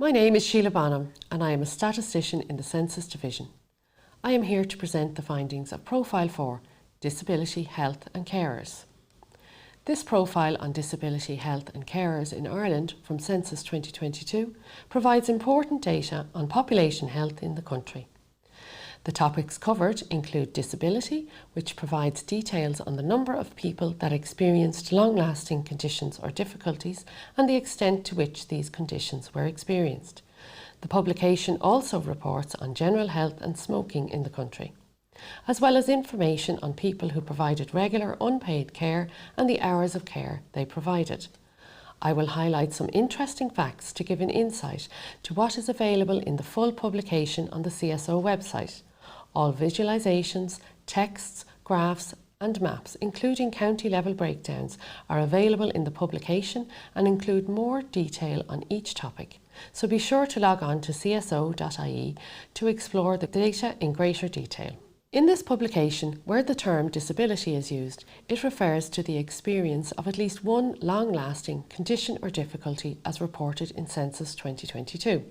My name is Sheila Bonham and I am a statistician in the Census Division. I am here to present the findings of Profile 4, Disability, Health and Carers. This profile on disability, health and carers in Ireland from Census 2022 provides important data on population health in the country. The topics covered include disability, which provides details on the number of people that experienced long-lasting conditions or difficulties and the extent to which these conditions were experienced. The publication also reports on general health and smoking in the country, as well as information on people who provided regular unpaid care and the hours of care they provided. I will highlight some interesting facts to give an insight to what is available in the full publication on the CSO website. All visualisations, texts, graphs and maps, including county-level breakdowns, are available in the publication and include more detail on each topic. So be sure to log on to cso.ie to explore the data in greater detail. In this publication, where the term disability is used, it refers to the experience of at least one long-lasting condition or difficulty as reported in Census 2022.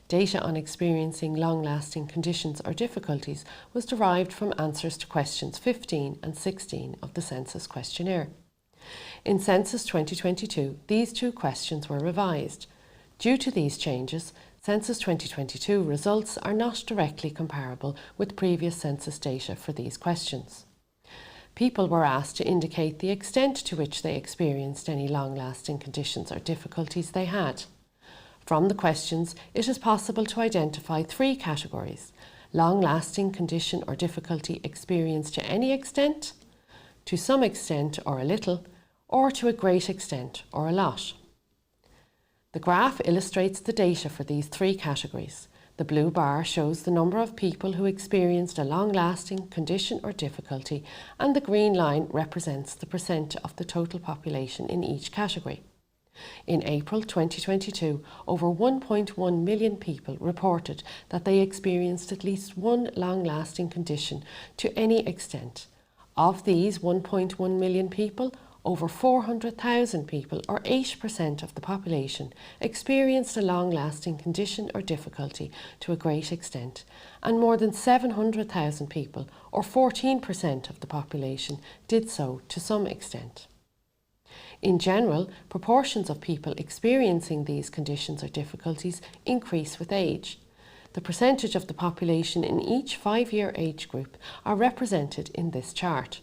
Data on experiencing long-lasting conditions or difficulties was derived from answers to questions 15 and 16 of the Census questionnaire. In Census 2022, these two questions were revised. Due to these changes, Census 2022 results are not directly comparable with previous census data for these questions. People were asked to indicate the extent to which they experienced any long-lasting conditions or difficulties they had. From the questions, it is possible to identify three categories: long-lasting condition or difficulty experienced to any extent, to some extent or a little, or to a great extent or a lot. The graph illustrates the data for these three categories. The blue bar shows the number of people who experienced a long-lasting condition or difficulty, and the green line represents the percent of the total population in each category. In April 2022, over 1.1 million people reported that they experienced at least one long-lasting condition to any extent. Of these 1.1 million people, over 400,000 people, or 8% of the population, experienced a long-lasting condition or difficulty to a great extent, and more than 700,000 people, or 14% of the population, did so to some extent. In general, proportions of people experiencing these conditions or difficulties increase with age. The percentage of the population in each 5-year age group are represented in this chart.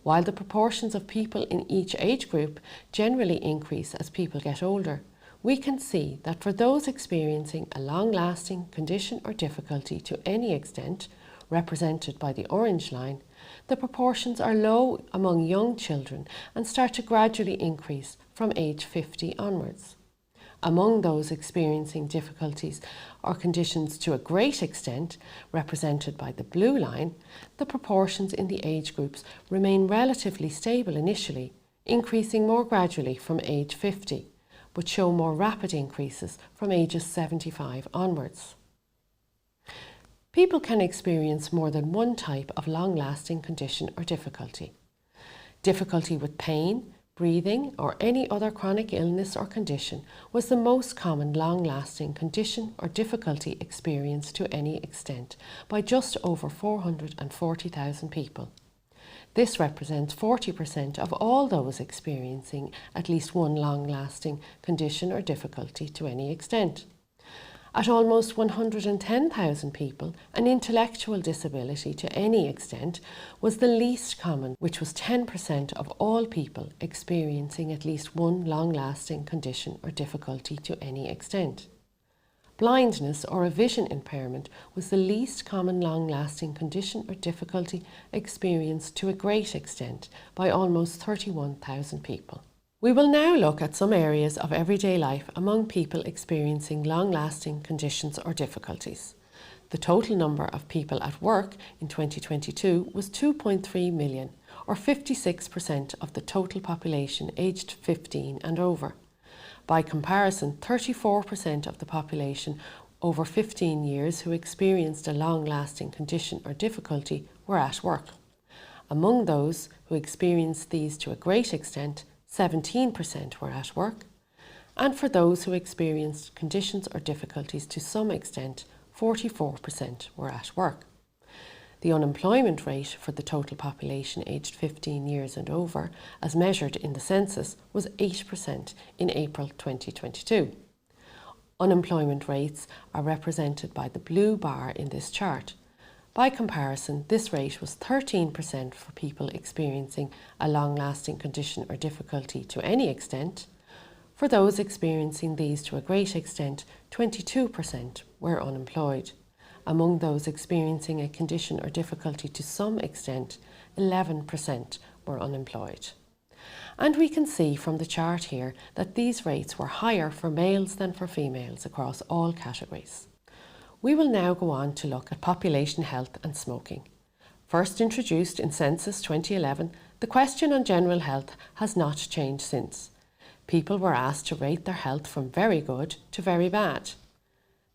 While the proportions of people in each age group generally increase as people get older, we can see that for those experiencing a long-lasting condition or difficulty to any extent, represented by the orange line, the proportions are low among young children and start to gradually increase from age 50 onwards. Among those experiencing difficulties or conditions to a great extent, represented by the blue line, the proportions in the age groups remain relatively stable initially, increasing more gradually from age 50, but show more rapid increases from ages 75 onwards. People can experience more than one type of long-lasting condition or difficulty. Difficulty with pain, breathing, or any other chronic illness or condition was the most common long-lasting condition or difficulty experienced to any extent by just over 440,000 people. This represents 40% of all those experiencing at least one long-lasting condition or difficulty to any extent. At almost 110,000 people, an intellectual disability to any extent was the least common, which was 10% of all people experiencing at least one long-lasting condition or difficulty to any extent. Blindness or a vision impairment was the least common long-lasting condition or difficulty experienced to a great extent by almost 31,000 people. We will now look at some areas of everyday life among people experiencing long-lasting conditions or difficulties. The total number of people at work in 2022 was 2.3 million, or 56% of the total population aged 15 and over. By comparison, 34% of the population over 15 years who experienced a long-lasting condition or difficulty were at work. Among those who experienced these to a great extent, 17% were at work, And for those who experienced conditions or difficulties to some extent, 44% were at work. The unemployment rate for the total population aged 15 years and over, as measured in the census, was 8% in April 2022. Unemployment rates are represented by the blue bar in this chart. By comparison, this rate was 13% for people experiencing a long-lasting condition or difficulty to any extent. For those experiencing these to a great extent, 22% were unemployed. Among those experiencing a condition or difficulty to some extent, 11% were unemployed. And we can see from the chart here that these rates were higher for males than for females across all categories. We will now go on to look at population health and smoking. First introduced in Census 2011, the question on general health has not changed since. People were asked to rate their health from very good to very bad.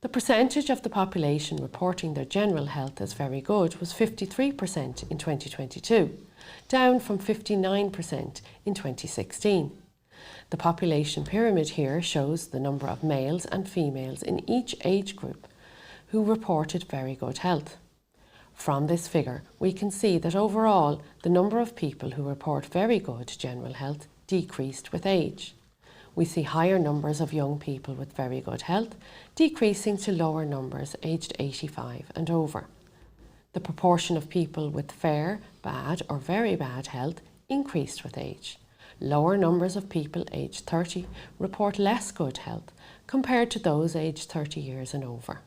The percentage of the population reporting their general health as very good was 53% in 2022, down from 59% in 2016. The population pyramid here shows the number of males and females in each age group who reported very good health. From this figure, we can see that overall, the number of people who report very good general health decreased with age. We see higher numbers of young people with very good health, decreasing to lower numbers aged 85 and over. The proportion of people with fair, bad or very bad health increased with age. Lower numbers of people aged 30 report less good health compared to those aged 30 years and over.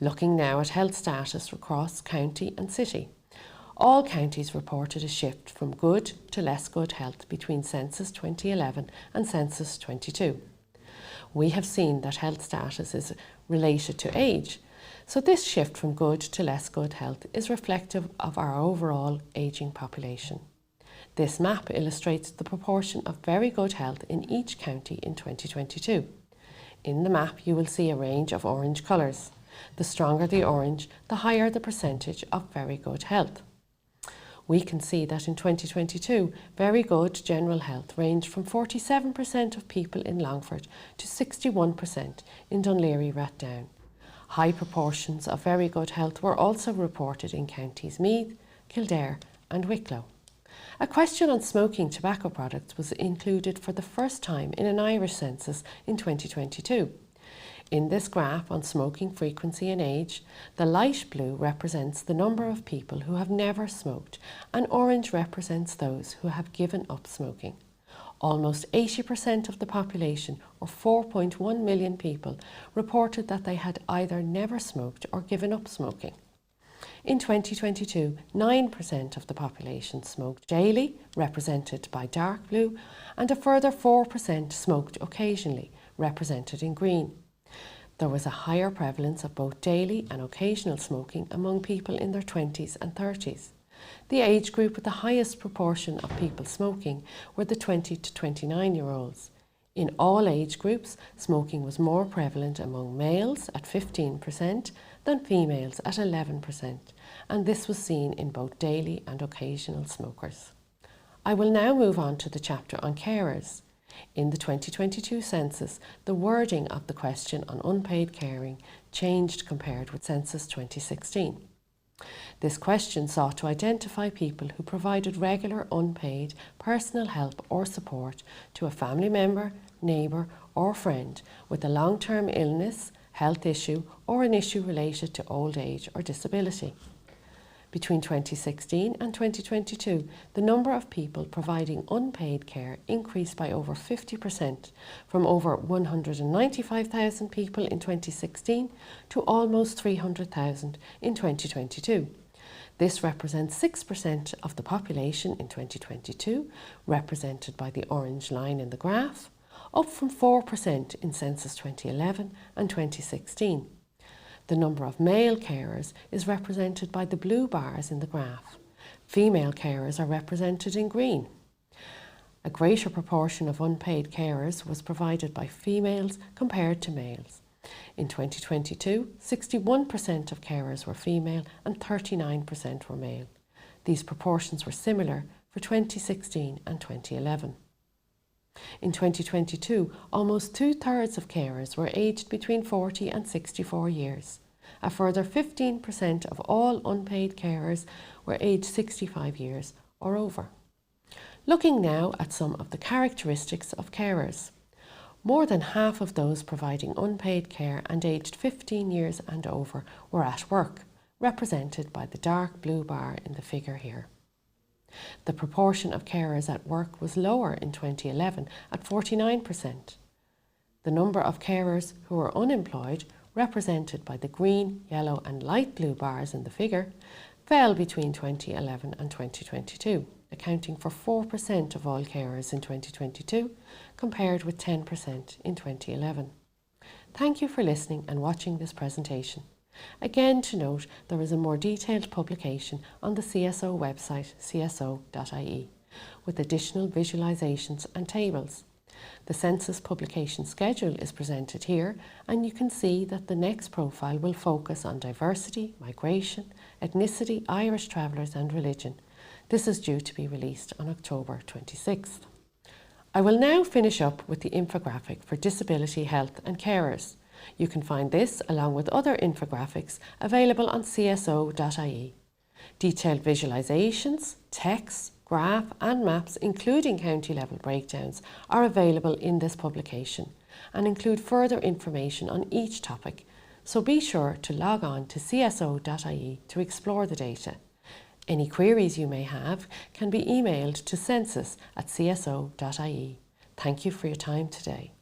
Looking now at health status across county and city. All counties reported a shift from good to less good health between Census 2011 and Census 22. We have seen that health status is related to age, so this shift from good to less good health is reflective of our overall ageing population. This map illustrates the proportion of very good health in each county in 2022. In the map, you will see a range of orange colours. The stronger the orange, the higher the percentage of very good health. We can see that in 2022, very good general health ranged from 47% of people in Longford to 61% in Dunleary-Rathdown. High proportions of very good health were also reported in counties Meath, Kildare and Wicklow. A question on smoking tobacco products was included for the first time in an Irish census in 2022. In this graph on smoking frequency and age, the light blue represents the number of people who have never smoked and orange represents those who have given up smoking. Almost 80% of the population, or 4.1 million people, reported that they had either never smoked or given up smoking. In 2022, 9% of the population smoked daily, represented by dark blue, and a further 4% smoked occasionally, represented in green. There was a higher prevalence of both daily and occasional smoking among people in their 20s and 30s. The age group with the highest proportion of people smoking were the 20 to 29-year-olds. In all age groups, smoking was more prevalent among males at 15% than females at 11%, and this was seen in both daily and occasional smokers. I will now move on to the chapter on carers. In the 2022 census, the wording of the question on unpaid caring changed compared with Census 2016. This question sought to identify people who provided regular unpaid personal help or support to a family member, neighbour or friend with a long-term illness, health issue or an issue related to old age or disability. Between 2016 and 2022, the number of people providing unpaid care increased by over 50%, from over 195,000 people in 2016 to almost 300,000 in 2022. This represents 6% of the population in 2022, represented by the orange line in the graph, up from 4% in Census 2011 and 2016. The number of male carers is represented by the blue bars in the graph. Female carers are represented in green. A greater proportion of unpaid carers was provided by females compared to males. In 2022, 61% of carers were female and 39% were male. These proportions were similar for 2016 and 2011. In 2022, almost 2/3 of carers were aged between 40 and 64 years. A further 15% of all unpaid carers were aged 65 years or over. Looking now at some of the characteristics of carers. More than half of those providing unpaid care and aged 15 years and over were at work, represented by the dark blue bar in the figure here. The proportion of carers at work was lower in 2011 at 49%. The number of carers who were unemployed, represented by the green, yellow and light blue bars in the figure, fell between 2011 and 2022, accounting for 4% of all carers in 2022, compared with 10% in 2011. Thank you for listening and watching this presentation. Again, to note, there is a more detailed publication on the CSO website, cso.ie, with additional visualisations and tables. The Census publication schedule is presented here, and you can see that the next profile will focus on diversity, migration, ethnicity, Irish travellers and religion. This is due to be released on October 26th. I will now finish up with the infographic for disability, health and carers. You can find this along with other infographics available on cso.ie. Detailed visualisations, text, graph and maps including county level breakdowns are available in this publication and include further information on each topic, so be sure to log on to cso.ie to explore the data. Any queries you may have can be emailed to census@cso.ie. Thank you for your time today.